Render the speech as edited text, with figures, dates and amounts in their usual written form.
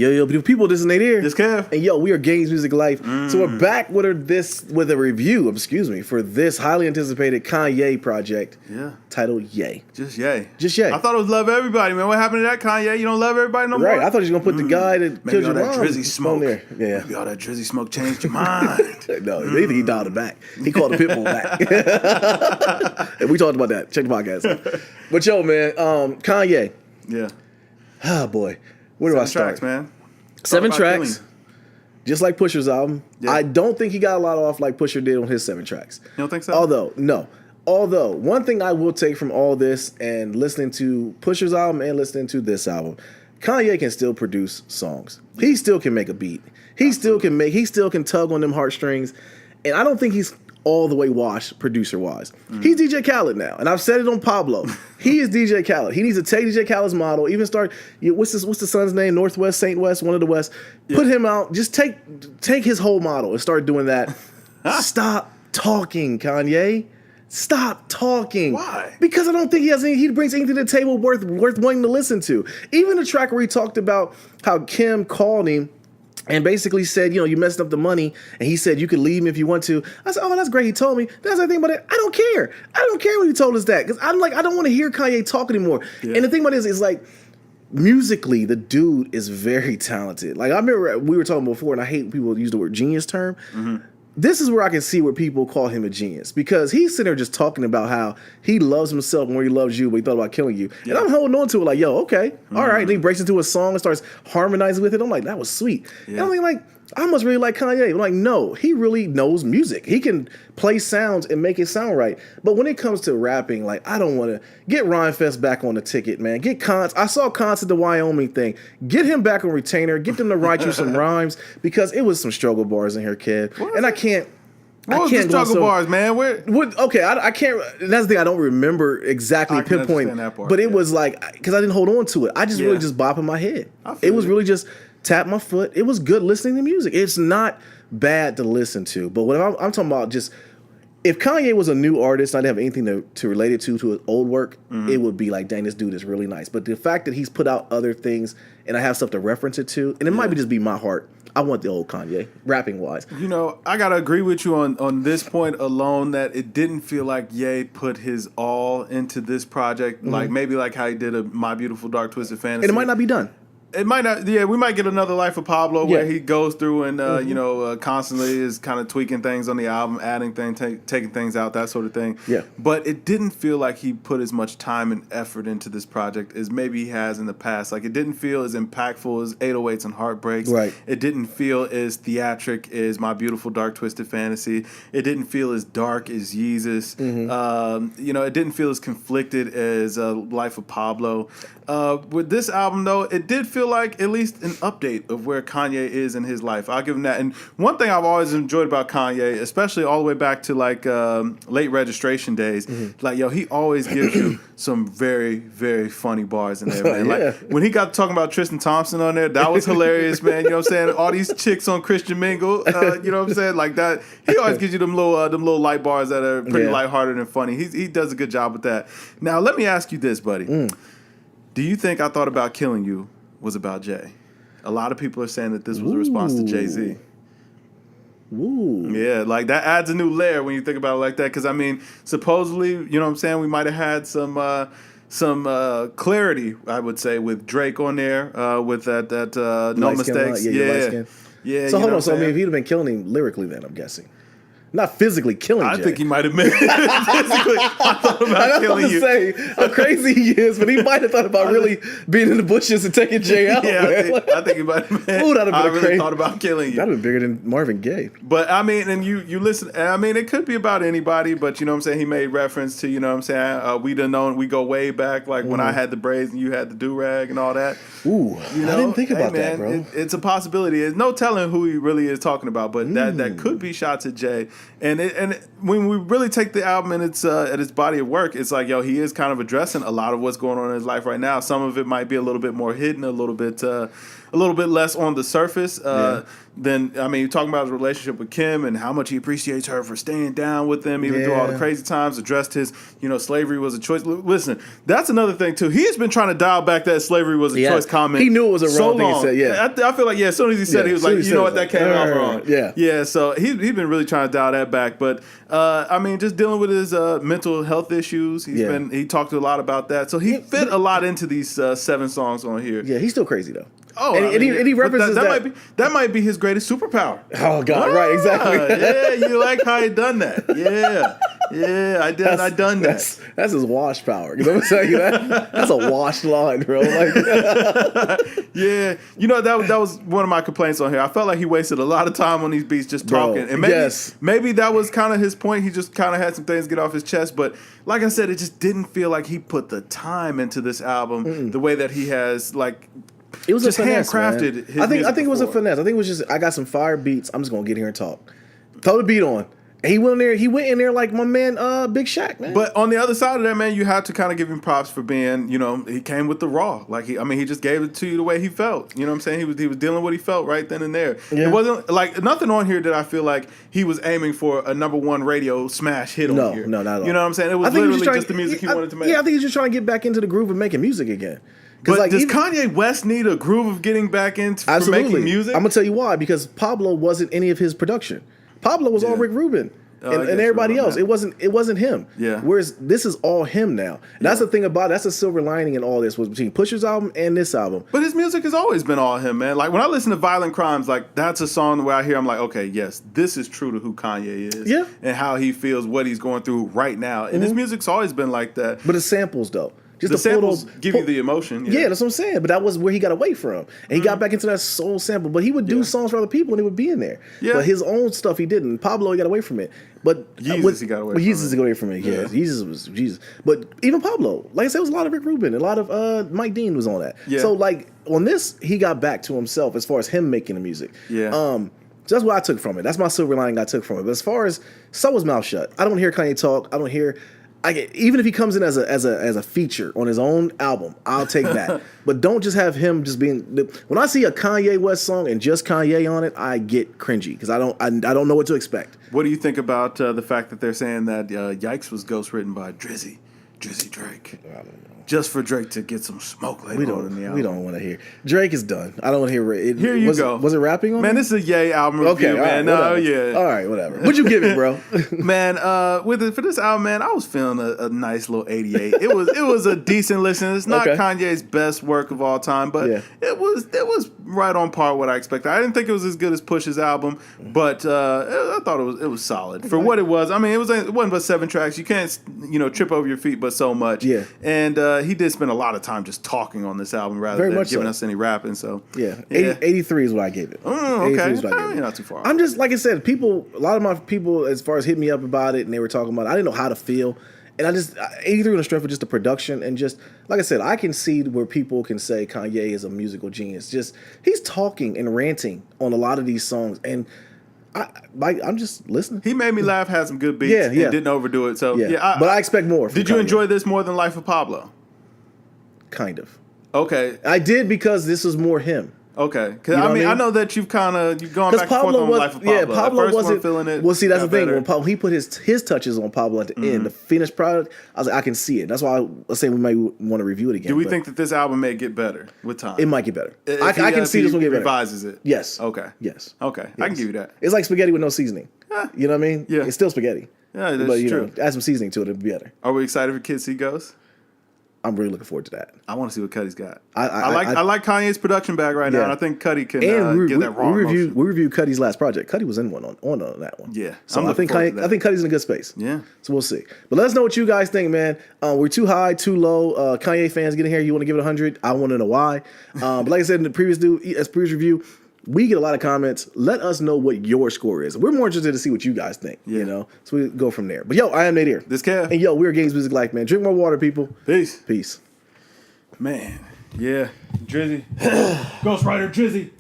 Yo, people, this is Nadir. This Kev. And yo, we are Games Music Life. So we're back with a review, for this highly anticipated Kanye project. Yeah. Titled Ye. Just Ye. Just Ye. I thought it was Love Everybody, man. What happened to that Kanye? You don't love everybody no more? Right. I thought you was going to put the guy that Maybe killed all your that mom drizzy smoke. on there. Yeah. Maybe all that drizzy smoke changed your mind. No, maybe he dialed it back. He called the pit bull back. And we talked about that. Check the podcast. But yo, man, Kanye. Yeah. Oh, boy. Where do I start? 7 tracks, man. 7 tracks. Just like Pusha's album. Yeah. I don't think he got a lot off like Pusha did on his 7 tracks. You don't think so? Although, one thing I will take from all this and listening to Pusha's album and listening to this album, Kanye can still produce songs. He still can make a beat. He still can tug on them heartstrings. And I don't think he's all the way washed producer-wise. He's DJ Khaled now. And I've said it on Pablo. He is DJ Khaled. He needs to take DJ Khaled's model, even start, what's the son's name? Northwest, Saint West, one of the West. Yeah. Put him out. Just take his whole model and start doing that. Stop talking, Kanye. Stop talking. Why? Because I don't think he brings anything to the table worth wanting to listen to. Even the track where he talked about how Kim called him and basically said, you messed up the money, and he said, you could leave me if you want to. I said, oh, that's great. He told me. That's the thing about it. I don't care. I don't care when he told us that, because I don't want to hear Kanye talk anymore. Yeah. And the thing about it is like, musically, the dude is very talented. Like, I remember we were talking before, and I hate when people use the word genius term. Mm-hmm. This is where I can see where people call him a genius, because he's sitting there just talking about how he loves himself more he loves you, but he thought about killing you. Yeah. And I'm holding on to it like, yo, okay, all right. And he breaks into a song and starts harmonizing with it. I'm like, that was sweet. Yeah. And I'm like, I must really like Kanye. I'm like, no, he really knows music. He can play sounds and make it sound right. But when it comes to rapping, like, I don't want to get Rhymefest back on the ticket, man. Get Cons. I saw Cons at the Wyoming thing. Get him back on retainer. Get them to write you some rhymes, because it was some struggle bars in here, kid. And I can't. What was the struggle bars, man? Okay, I can't. That's the thing. I don't remember exactly pinpoint, but it was like, because I didn't hold on to it. I just really just bop in my head. It was really just tap my foot. It was good listening to music. It's not bad to listen to. But what I'm talking about, just if Kanye was a new artist, and I didn't have anything to relate it to his old work, it would be like, dang, this dude is really nice. But the fact that he's put out other things and I have stuff to reference it to, and it might just be my heart. I want the old Kanye, rapping wise. I gotta agree with you on this point alone, that it didn't feel like Ye put his all into this project, like maybe like how he did a My Beautiful Dark Twisted Fantasy. And it might not be done. It might not. Yeah, we might get another Life of Pablo where he goes through and constantly is kind of tweaking things on the album, adding things, taking things out, that sort of thing. Yeah. But it didn't feel like he put as much time and effort into this project as maybe he has in the past. Like, it didn't feel as impactful as 808s and Heartbreaks. Right. It didn't feel as theatric as My Beautiful Dark Twisted Fantasy. It didn't feel as dark as Yeezus. It didn't feel as conflicted as Life of Pablo. With this album, though, it did feel like at least an update of where Kanye is in his life. I'll give him that. And one thing I've always enjoyed about Kanye, especially all the way back to like late registration days, like, yo, he always gives you some very, very funny bars in there, man. Like, when he got talking about Tristan Thompson on there, that was hilarious, man. You know what I'm saying? All these chicks on Christian Mingle, you know what I'm saying? Like that. He always gives you them little light bars that are pretty lighthearted and funny. He does a good job with that. Now, let me ask you this, buddy. Do you think I Thought About Killing You was about Jay? A lot of people are saying that this was a response to Jay-Z. Ooh. Yeah, like that adds a new layer when you think about it like that. Because, I mean, supposedly, you know what I'm saying, we might have had some clarity, I would say, with Drake on there, with that No Mistakes. Yeah. So hold on. So, I mean, if he'd have been killing him lyrically then, I'm guessing. Not physically killing Jay. I think he might have been physically. I thought about killing you. Say how crazy he is, but he might have thought about really being in the bushes and taking Jay out. Yeah, I think he might have been. Ooh, that'd have been I really thought about killing you. That'd have been bigger than Marvin Gaye. But I mean, and you listen. I mean, it could be about anybody, but you know what I'm saying. He made reference to, you know what I'm saying. We done known. We go way back, like when I had the braids and you had the do rag and all that. Ooh, I didn't think about that, bro. It's a possibility. There's no telling who he really is talking about, but that could be shots at Jay. And when we really take the album and its body of work, it's like, yo, he is kind of addressing a lot of what's going on in his life right now. Some of it might be a little bit more hidden, a little bit a little bit less on the surface. Then, I mean, you're talking about his relationship with Kim and how much he appreciates her for staying down with him, even through all the crazy times, addressed his, slavery was a choice. Listen, that's another thing, too. He's been trying to dial back that slavery was a choice comment. He knew it was a wrong thing he said, I feel like, as soon as he said it, he was like, you know what, that came out wrong. Yeah, so he's been really trying to dial that back. But, I mean, just dealing with his mental health issues, he talked a lot about that. So he fit a lot into these 7 songs on here. Yeah, he's still crazy, though. Oh, and he references that might be his greatest superpower. Oh God, right, exactly. Yeah, you like how he done that? Yeah, I did. I done that. That's his wash power. You know what I'm saying? That's a washed line, bro. Like, yeah, that was one of my complaints on here. I felt like he wasted a lot of time on these beats just talking, and maybe that was kind of his point. He just kind of had some things to get off his chest, but like I said, it just didn't feel like he put the time into this album the way that he has, like. It was just a finesse, handcrafted. Man. I think it was a finesse. I think it was just I got some fire beats. I'm just gonna get here and talk. Throw the beat on. And he went in there like my man Big Shaq, man. But on the other side of that, man, you have to kind of give him props for being, he came with the raw. Like he just gave it to you the way he felt. You know what I'm saying? He was dealing with what he felt right then and there. Yeah. It wasn't like nothing on here that I feel like he was aiming for a #1 radio smash hit on here. No, not at all. You know what I'm saying? It was literally just the music he wanted to make. Yeah, I think he's just trying to get back into the groove of making music again. But does Kanye West need a groove of getting back into making music? I'm gonna tell you why. Because Pablo wasn't any of his production. Pablo was all Rick Rubin and everybody else. It wasn't him. Yeah. Whereas this is all him now. And that's the thing about that's the silver lining in all this was between Pusha's album and this album. But his music has always been all him, man. Like when I listen to Violent Crimes, like that's a song where I hear I'm like, okay, yes, this is true to who Kanye is. Yeah. And how he feels, what he's going through right now. And his music's always been like that. But it's samples though. Just the samples give you the emotion. Yeah, that's what I'm saying. But that was where he got away from. And he got back into that soul sample. But he would do songs for other people and it would be in there. Yeah. But his own stuff he didn't. Pablo, he got away from it. But Jesus, he got away from it. Jesus got away from it, yeah. Jesus was Jesus. But even Pablo, like I said, it was a lot of Rick Rubin. A lot of Mike Dean was on that. Yeah. So like on this, he got back to himself as far as him making the music. Yeah. So that's what I took from it. That's my silver lining I took from it. But as far as So Was Mouth Shut, I don't hear Kanye talk. I don't hear... even if he comes in as a feature on his own album, I'll take that. But don't just have him just being. When I see a Kanye West song and just Kanye on it, I get cringy because I don't know what to expect. What do you think about the fact that they're saying that Yikes was ghostwritten by Drizzy Drake? I don't know. Just for Drake to get some smoke later on in the album. We don't want to hear. Drake is done. I don't want to hear it. Here you go. Was it rapping on Man, this is a Ye album review, man. Yeah. All right, whatever. What'd you give it, bro? Man, for this album, man, I was feeling a nice little 88. It was a decent listen. It's not Kanye's best work of all time, but it was right on par with what I expected. I didn't think it was as good as Push's album, but I thought it was solid for what it was. I mean, it wasn't but 7 tracks. You can't trip over your feet but so much. Yeah. And he did spend a lot of time just talking on this album rather than giving us any rapping. So 83 is what I gave it. Okay, you're not too far. I'm just like I said, a lot of my people as far as hit me up about it and they were talking about it, I didn't know how to feel. And 83 on the strength of just the production and just like I said, I can see where people can say Kanye is a musical genius. Just he's talking and ranting on a lot of these songs and I'm just listening. He made me laugh, had some good beats, and didn't overdo it. So but I expect more. Did you enjoy this more than Life of Pablo? Kind of. Okay. I did because this was more him. Okay. Because I know that you've gone back and forth on Life of Pablo. Yeah, Pablo wasn't feeling it. Well, see, that's the thing. When he put his touches on Pablo at the end, the finished product, I was like, I can see it. That's why I was saying we might want to review it again. Do we think that this album may get better with time? It might get better. I can see this one get better. Revises it. Yes. Okay. Yes. Okay. Yes. I can give you that. It's like spaghetti with no seasoning. You know what I mean? Yeah. It's still spaghetti. Yeah, that's true. Add some seasoning to it, it'll be better. Are we excited for Kids See Ghosts? I'm really looking forward to that. I want to see what Cuddy's got. I like Kanye's production bag right now, and I think Cuddy can get that raw emotion. We reviewed Cuddy's last project. Cuddy was in one on that one. Yeah, so I think Cuddy's in a good space. Yeah, so we'll see. But let us know what you guys think, man. We're too high, too low. Kanye fans get in here. You want to give it 100? I want to know why. But like I said in the previous review, we get a lot of comments. Let us know what your score is. We're more interested to see what you guys think. So we go from there. But I am Nadir. This Kev. And we're Games Music Life, man. Drink more water, people. Peace. Peace. Man, yeah, Drizzy. Ghost Rider Drizzy.